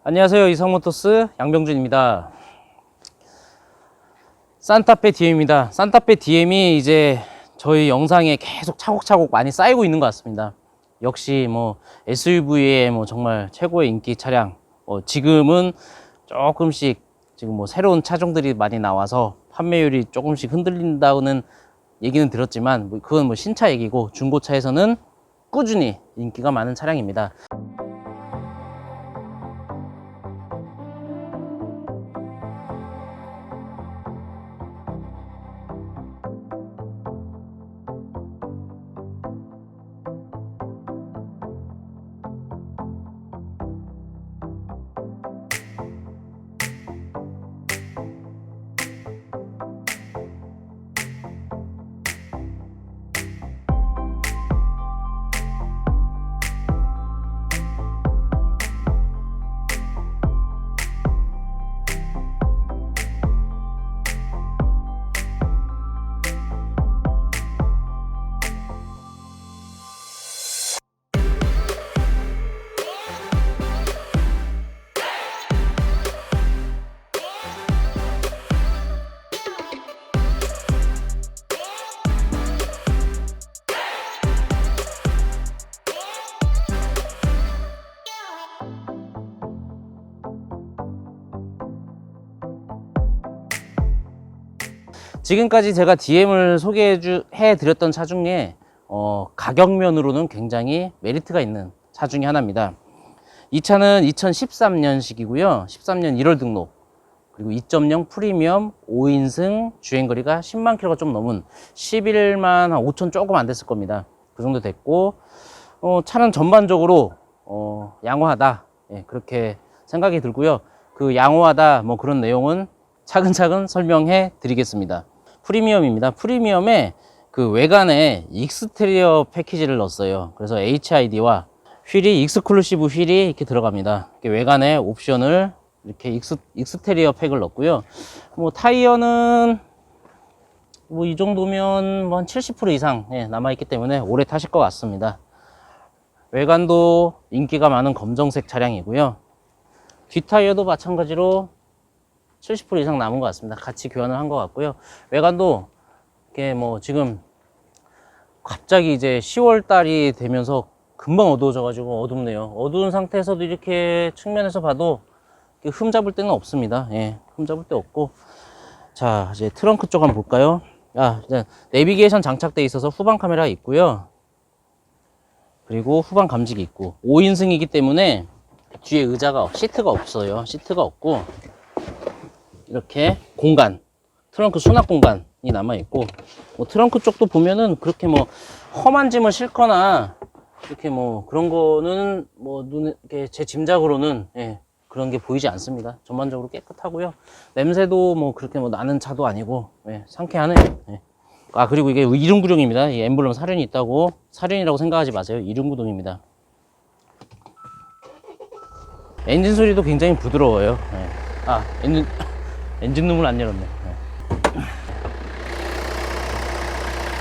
안녕하세요. 이성모터스 양병준입니다. 산타페 DM입니다. 산타페 DM이 이제 저희 영상에 계속 차곡차곡 많이 쌓이고 있는 것 같습니다. 역시 뭐 SUV의 뭐 정말 최고의 인기 차량. 지금은 조금씩 지금 뭐 새로운 차종들이 많이 나와서 판매율이 조금씩 흔들린다는 얘기는 들었지만 그건 뭐 신차 얘기고, 중고차에서는 꾸준히 인기가 많은 차량입니다. 지금까지 제가 DM을 소개해 드렸던 차 중에 가격면으로는 굉장히 메리트가 있는 차 중에 하나입니다. 이 차는 2013년식이고요 13년 1월 등록, 그리고 2.0 프리미엄 5인승, 주행거리가 10만 킬로가 좀 넘은 11만 5천 조금 안 됐을 겁니다. 그 정도 됐고, 차는 전반적으로 양호하다, 예, 그렇게 생각이 들고요. 그 양호하다 뭐 그런 내용은 차근차근 설명해 드리겠습니다. 프리미엄입니다. 프리미엄에 그 외관에 익스테리어 패키지를 넣었어요. 그래서 HID와 휠이 익스클루시브 휠이 이렇게 들어갑니다. 이렇게 외관에 옵션을 이렇게 익스테리어 팩을 넣었고요. 뭐 타이어는 뭐 이 정도면 뭐 한 70% 이상 남아있기 때문에 오래 타실 것 같습니다. 외관도 인기가 많은 검정색 차량이고요. 뒷타이어도 마찬가지로 70% 이상 남은 것 같습니다. 같이 교환을 한 것 같고요. 외관도 이렇게 뭐 지금 갑자기 이제 10월 달이 되면서 금방 어두워져 가지고 어둡네요. 어두운 상태에서도 이렇게 측면에서 봐도 흠 잡을 데는 없습니다. 예, 흠 잡을 데 없고. 자, 이제 트렁크 쪽 한번 볼까요? 이제 내비게이션 장착되어 있어서 후방 카메라 있고요. 그리고 후방 감지기 있고, 5인승이기 때문에 뒤에 시트가 없어요. 시트가 없고, 이렇게 공간, 트렁크 수납 공간이 남아있고, 뭐 트렁크 쪽도 보면은 그렇게 뭐 험한 짐을 싣거나 이렇게 뭐 그런 거는 뭐 눈에 제 짐작으로는 그런 게 보이지 않습니다. 전반적으로 깨끗하고요. 냄새도 뭐 그렇게 뭐 나는 차도 아니고 상쾌하네요. 그리고 이게 이륜구동입니다. 이 엠블럼 사륜이 있다고 사륜이라고 생각하지 마세요. 이륜구동입니다. 엔진 소리도 굉장히 부드러워요. 엔진 룸을 안 열었네.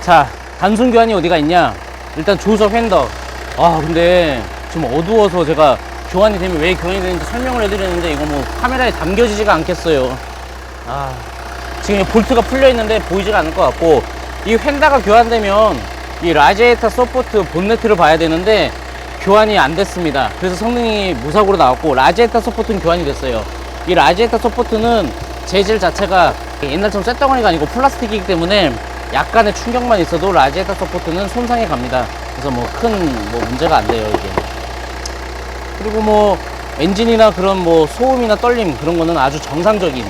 자, 단순 교환이 어디가 있냐? 일단 조석 핸더. 근데 지금 어두워서 제가 교환이 되면 왜 교환이 되는지 설명을 해드렸는데 이거 뭐 카메라에 담겨지지가 않겠어요. 지금 볼트가 풀려 있는데 보이지가 않을 것 같고, 이 휀다가 교환되면 이 라지에이터 서포트 본네트를 봐야 되는데 교환이 안 됐습니다. 그래서 성능이 무사고로 나왔고, 라지에이터 서포트는 교환이 됐어요. 이 라지에이터 서포트는 재질 자체가 옛날처럼 쇳덩어리가 아니고 플라스틱이기 때문에 약간의 충격만 있어도 라지에이터 서포트는 손상해 갑니다. 그래서 뭐 큰 문제가 안 돼요, 이게. 그리고 뭐 엔진이나 그런 뭐 소음이나 떨림 그런 거는 아주 정상적인,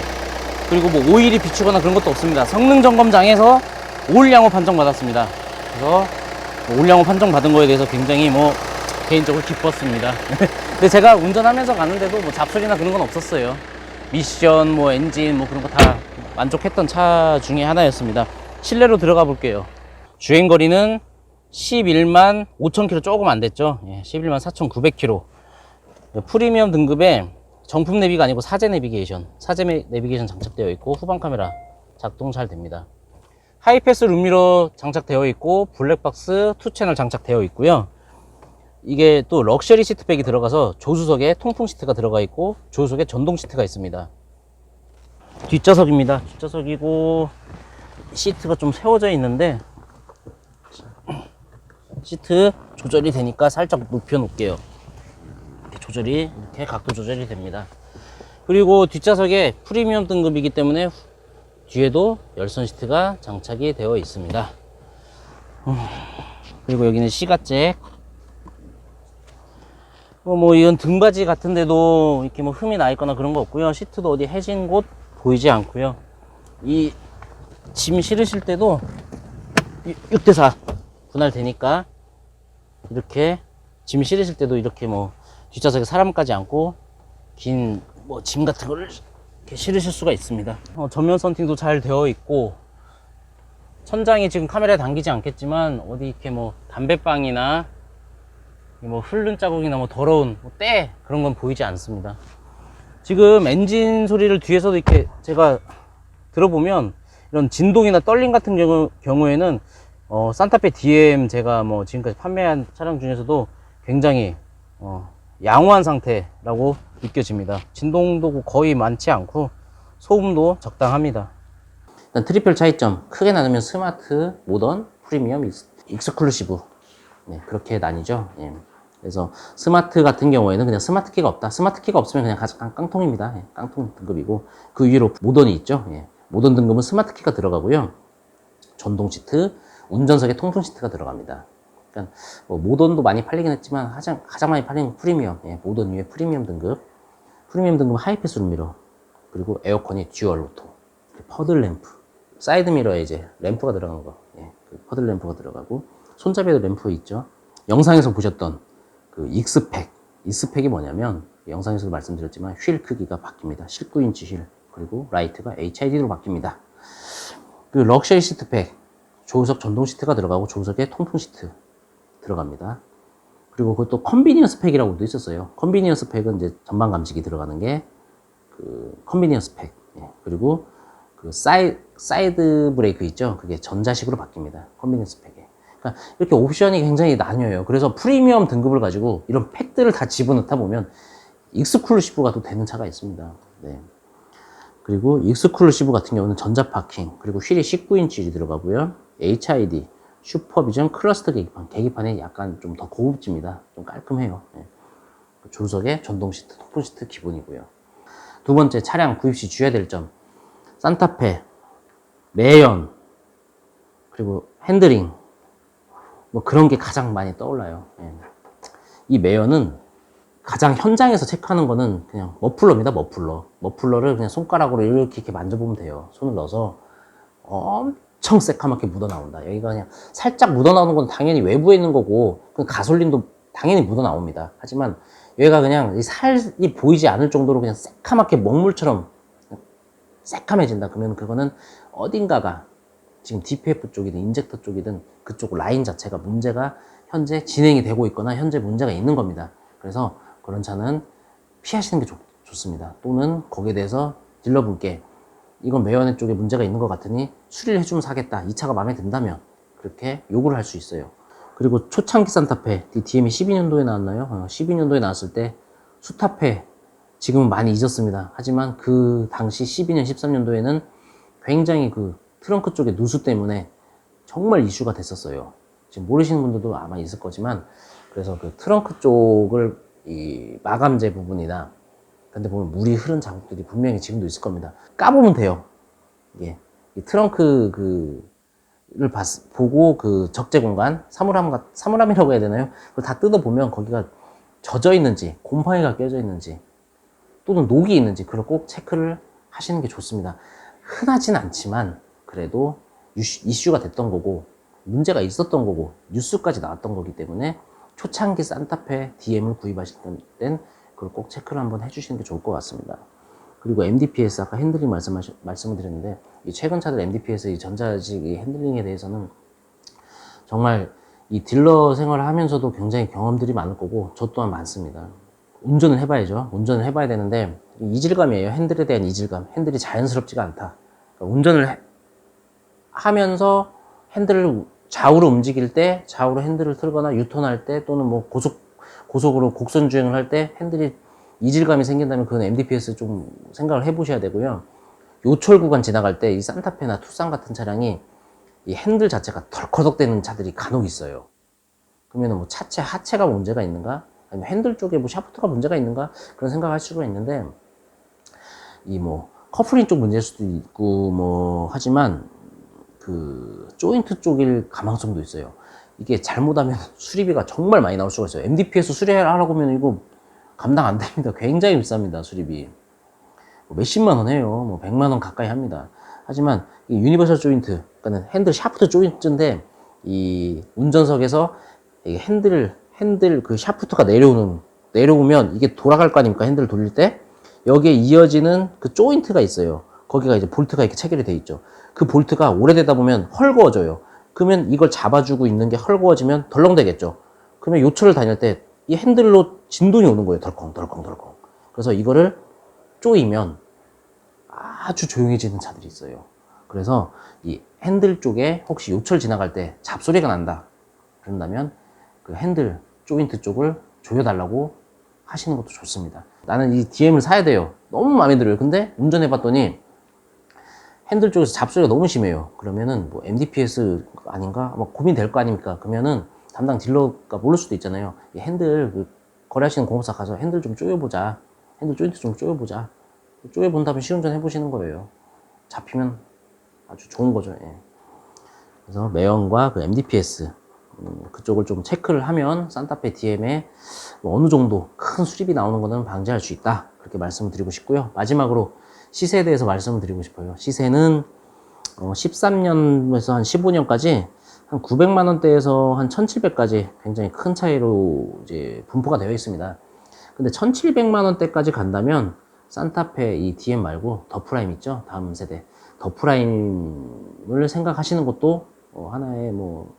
그리고 뭐 오일이 비추거나 그런 것도 없습니다. 성능 점검장에서 올 양호 판정 받았습니다. 그래서 올 양호 판정 받은 거에 대해서 굉장히 뭐 개인적으로 기뻤습니다. 근데 제가 운전하면서 가는데도 뭐 잡소리나 그런 건 없었어요. 미션, 뭐 엔진, 뭐 그런 거 다 만족했던 차 중에 하나였습니다. 실내로 들어가 볼게요. 주행거리는 11만 5천 킬로 조금 안 됐죠. 11만 4,900km. 프리미엄 등급에 정품 내비가 아니고 사제 내비게이션 장착되어 있고, 후방 카메라 작동 잘 됩니다. 하이패스 룸미러 장착되어 있고, 블랙박스 2채널 장착되어 있고요. 이게 또 럭셔리 시트백이 들어가서 조수석에 통풍 시트가 들어가 있고 조수석에 전동 시트가 있습니다. 뒷좌석입니다. 뒷좌석이고 시트가 좀 세워져 있는데 시트 조절이 되니까 살짝 높여 놓을게요. 조절이 이렇게 각도 조절이 됩니다. 그리고 뒷좌석에 프리미엄 등급이기 때문에 뒤에도 열선 시트가 장착이 되어 있습니다. 그리고 여기는 시가잭. 뭐 이건 등받이 같은데도 이렇게 뭐 흠이 나 있거나 그런 거 없고요. 시트도 어디 해진 곳 보이지 않고요. 이 짐 실으실 때도 6대4 분할되니까 이렇게 짐 실으실 때도 이렇게 뭐 뒷좌석에 사람까지 앉고 긴 뭐 짐 같은 거를 이렇게 실으실 수가 있습니다. 전면 선팅도 잘 되어 있고 천장이 지금 카메라에 담기지 않겠지만 어디 이렇게 뭐 담배빵이나 뭐 흐른 자국이나 뭐 더러운 뭐 때 그런 건 보이지 않습니다. 지금 엔진 소리를 뒤에서도 이렇게 제가 들어보면 이런 진동이나 떨림 같은 경우에는 산타페 DM 제가 뭐 지금까지 판매한 차량 중에서도 굉장히 양호한 상태라고 느껴집니다. 진동도 거의 많지 않고 소음도 적당합니다. 일단 트리플 차이점 크게 나누면 스마트, 모던, 프리미엄, 익스클루시브, 네, 그렇게 나뉘죠. 예. 그래서 스마트 같은 경우에는 그냥 스마트 키가 없다. 스마트 키가 없으면 그냥 가장 깡통입니다. 예, 깡통 등급이고 그 위로 모던이 있죠. 예. 모던 등급은 스마트 키가 들어가고요. 전동 시트, 운전석에 통풍 시트가 들어갑니다. 그러니까 뭐 모던도 많이 팔리긴 했지만 가장 많이 팔리는 건 프리미엄. 예, 모던 위에 프리미엄 등급. 프리미엄 등급은 하이패스 룸미러, 그리고 에어컨이 듀얼 오토, 퍼들 램프, 사이드 미러에 이제 램프가 들어간 거, 예, 그 퍼들 램프가 들어가고 손잡이에도 램프 있죠. 영상에서 보셨던 그 익스팩이 뭐냐면 영상에서도 말씀드렸지만 휠 크기가 바뀝니다. 19인치 휠, 그리고 라이트가 HID로 바뀝니다. 그 럭셔리 시트팩, 조수석 전동 시트가 들어가고 조수석에 통풍 시트 들어갑니다. 그리고 그것도 컨비니언스 팩이라고도 있었어요. 컨비니언스 팩은 이제 전방 감식이 들어가는 게 그 컨비니언스 팩. 예. 그리고 그 사이드 브레이크 있죠. 그게 전자식으로 바뀝니다. 컨비니언스 팩에. 그러니까 이렇게 옵션이 굉장히 나뉘어요. 그래서 프리미엄 등급을 가지고 이런 팩들을 다 집어넣다 보면 익스클루시브가 또 되는 차가 있습니다. 네. 그리고 익스클루시브 같은 경우는 전자 파킹, 그리고 휠이 19인치 들어가고요. HID, 슈퍼비전 클러스터 계기판. 계기판이 약간 좀 더 고급집니다. 좀 깔끔해요. 네. 조수석에 전동 시트, 통풍 시트 기본이고요. 두 번째, 차량 구입 시 주의해야 될 점. 산타페, 매연, 그리고 핸들링, 뭐 그런 게 가장 많이 떠올라요. 예. 이 매연은 가장 현장에서 체크하는 거는 그냥 머플러입니다. 머플러를 그냥 손가락으로 이렇게 만져보면 돼요. 손을 넣어서 엄청 새카맣게 묻어 나온다. 여기가 그냥 살짝 묻어 나오는 건 당연히 외부에 있는 거고, 가솔린도 당연히 묻어 나옵니다. 하지만 여기가 그냥 살이 보이지 않을 정도로 그냥 새카맣게 먹물처럼 새카매진다. 그러면 그거는 어딘가가 지금 DPF 쪽이든 인젝터 쪽이든 그쪽 라인 자체가 문제가 현재 진행이 되고 있거나 현재 문제가 있는 겁니다. 그래서 그런 차는 피하시는 게 좋습니다. 또는 거기에 대해서 딜러분께 이건 매연의 쪽에 문제가 있는 것 같으니 수리를 해주면 사겠다. 이 차가 마음에 든다면 그렇게 요구를 할 수 있어요. 그리고 초창기 산타페, DM이 12년도에 나왔나요? 12년도에 나왔을 때 수타페, 지금은 많이 잊었습니다. 하지만 그 당시 12년, 13년도에는 굉장히 그 트렁크 쪽의 누수 때문에 정말 이슈가 됐었어요. 지금 모르시는 분들도 아마 있을 거지만, 그래서 그 트렁크 쪽을 이 마감재 부분이나 근데 보면 물이 흐른 자국들이 분명히 지금도 있을 겁니다. 까보면 돼요. 이게 이 트렁크 를 보고 그 적재 공간, 사물함이라고 해야 되나요? 그걸 다 뜯어보면 거기가 젖어 있는지, 곰팡이가 껴져 있는지, 또는 녹이 있는지, 그걸 꼭 체크를 하시는 게 좋습니다. 흔하진 않지만, 그래도 이슈가 됐던 거고, 문제가 있었던 거고, 뉴스까지 나왔던 거기 때문에, 초창기 산타페 DM을 구입하실 땐, 그걸 꼭 체크를 한번 해주시는 게 좋을 것 같습니다. 그리고 MDPS, 아까 핸들링 말씀을 드렸는데, 이 최근 차들 MDPS, 이 전자식 이 핸들링에 대해서는 정말 이 딜러 생활을 하면서도 굉장히 경험들이 많을 거고, 저 또한 많습니다. 운전을 해봐야죠. 운전을 해봐야 되는데, 이질감이에요. 핸들에 대한 이질감. 핸들이 자연스럽지가 않다. 그러니까 운전을 하면서 핸들을 좌우로 움직일 때, 좌우로 핸들을 틀거나 유턴할 때, 또는 뭐 고속으로 곡선 주행을 할 때 핸들이 이질감이 생긴다면 그건 MDPS 좀 생각을 해보셔야 되고요. 요철 구간 지나갈 때 이 산타페나 투싼 같은 차량이 이 핸들 자체가 덜커덕대는 차들이 간혹 있어요. 그러면 뭐 차체 하체가 문제가 있는가? 아니면 핸들 쪽에 뭐 샤프트가 문제가 있는가? 그런 생각할 수가 있는데, 이 뭐 커플링 쪽 문제일 수도 있고 뭐 하지만 그 조인트 쪽일 가망성도 있어요. 이게 잘못하면 수리비가 정말 많이 나올 수가 있어요. MDPS 수리하라고 하면 이거 감당 안 됩니다. 굉장히 비쌉니다, 수리비. 뭐 몇십만 원 해요. 뭐 100만 원 가까이 합니다. 하지만 이 유니버설 조인트, 그러니까 핸들 샤프트 조인트인데, 이 운전석에서 이 핸들 그 샤프트가 내려오면 이게 돌아갈 거 아닙니까? 핸들을 돌릴 때 여기에 이어지는 그 조인트가 있어요. 거기가 이제 볼트가 이렇게 체결이 돼 있죠. 그 볼트가 오래되다 보면 헐거워져요. 그러면 이걸 잡아주고 있는 게 헐거워지면 덜렁대겠죠. 그러면 요철을 다닐 때 이 핸들로 진동이 오는 거예요. 덜컹덜컹덜컹. 그래서 이거를 조이면 아주 조용해지는 차들이 있어요. 그래서 이 핸들 쪽에 혹시 요철 지나갈 때 잡소리가 난다 그런다면 그 핸들 조인트 쪽을 조여달라고 하시는 것도 좋습니다. 나는 이 DM을 사야 돼요. 너무 마음에 들어요. 근데 운전해 봤더니 핸들 쪽에서 잡소리가 너무 심해요. 그러면은 뭐 MDPS 아닌가? 뭐 고민될 거 아닙니까? 그러면은 담당 딜러가 모를 수도 있잖아요. 이 핸들 그 거래하시는 공업사 가서 핸들 좀 조여보자. 핸들 조인트 좀 조여보자. 조여본 다음에 시운전 해보시는 거예요. 잡히면 아주 좋은 거죠. 예. 그래서 매연과 그 MDPS 그쪽을 좀 체크를 하면 산타페 DM에 뭐 어느 정도 큰 수리비 나오는 거는 방지할 수 있다. 그렇게 말씀을 드리고 싶고요. 마지막으로 시세에 대해서 말씀을 드리고 싶어요. 시세는 13년에서 한 15년까지 한 900만 원대에서 한 1700까지 굉장히 큰 차이로 이제 분포가 되어 있습니다. 근데 1700만 원대까지 간다면 산타페 이 DM 말고 더 프라임 있죠? 다음 세대 더 프라임을 생각하시는 것도 하나의 뭐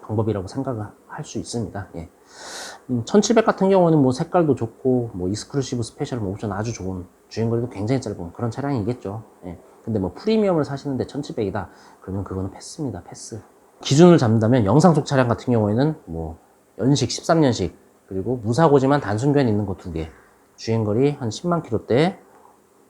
방법이라고 생각을 할 수 있습니다. 예. 1700 같은 경우는 뭐 색깔도 좋고 뭐 익스클루시브 스페셜 뭐 옵션 아주 좋은, 주행거리도 굉장히 짧은 그런 차량이겠죠. 예. 근데 뭐 프리미엄을 사시는데 1700이다 그러면 그거는 패스입니다. 패스. 기준을 잡는다면 영상 속 차량 같은 경우에는 뭐 연식 13년식 그리고 무사고지만 단순교환 있는 거 2개, 주행거리 한 10만 킬로대,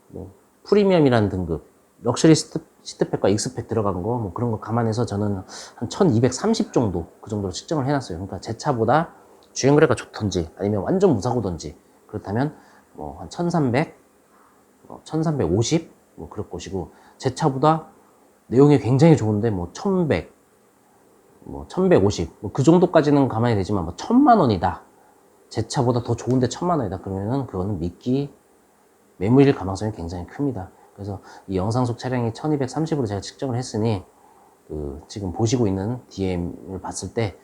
뭐 프리미엄이라는 등급, 럭셔리 시트팩과 익스팩 들어간 거 뭐 그런 거 감안해서 저는 한 1230 정도 그 정도로 측정을 해놨어요. 그러니까 제 차보다 주행거리가 좋던지 아니면 완전 무사고던지 그렇다면 뭐 한 1300, 1350 뭐 그럴 것이고, 제 차보다 내용이 굉장히 좋은데 뭐 1100, 뭐 1150 뭐 그 정도까지는 가만히 되지만 뭐 1000만 원이다, 제 차보다 더 좋은데 1000만 원이다 그러면은 그거는 미끼 매물일 가능성이 굉장히 큽니다. 그래서 이 영상 속 차량이 1230으로 제가 측정을 했으니 지금 보시고 있는 DM을 봤을 때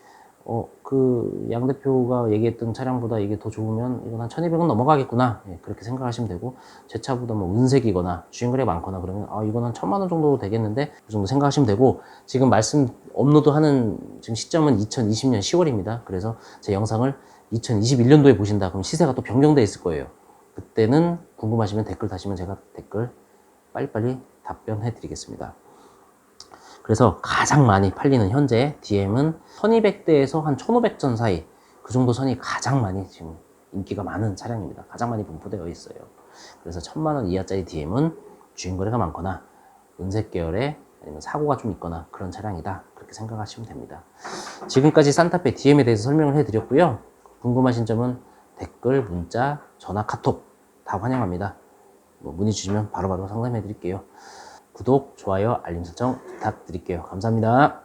그 양 대표가 얘기했던 차량보다 이게 더 좋으면 이건 한 1200은 넘어가겠구나, 예, 그렇게 생각하시면 되고, 제 차보다 뭐 은색이거나 주행거리가 많거나 그러면 이건 한 1000만 원 정도 되겠는데 그 정도 생각하시면 되고, 지금 말씀 업로드하는 지금 시점은 2020년 10월입니다. 그래서 제 영상을 2021년도에 보신다 그럼 시세가 또 변경돼 있을 거예요. 그때는 궁금하시면 댓글 다시면 제가 댓글 빨리빨리 답변해 드리겠습니다. 그래서 가장 많이 팔리는 현재 DM은 1200대에서 한 1500전 사이 그 정도 선이 가장 많이 지금 인기가 많은 차량입니다. 가장 많이 분포되어 있어요. 그래서 1000만 원 이하짜리 DM은 주행거리가 많거나 은색 계열의 아니면 사고가 좀 있거나 그런 차량이다, 그렇게 생각하시면 됩니다. 지금까지 산타페 DM에 대해서 설명을 해드렸고요. 궁금하신 점은 댓글, 문자, 전화, 카톡 다 환영합니다. 문의 주시면 바로바로 상담해 드릴게요. 구독, 좋아요, 알림 설정 부탁드릴게요. 감사합니다.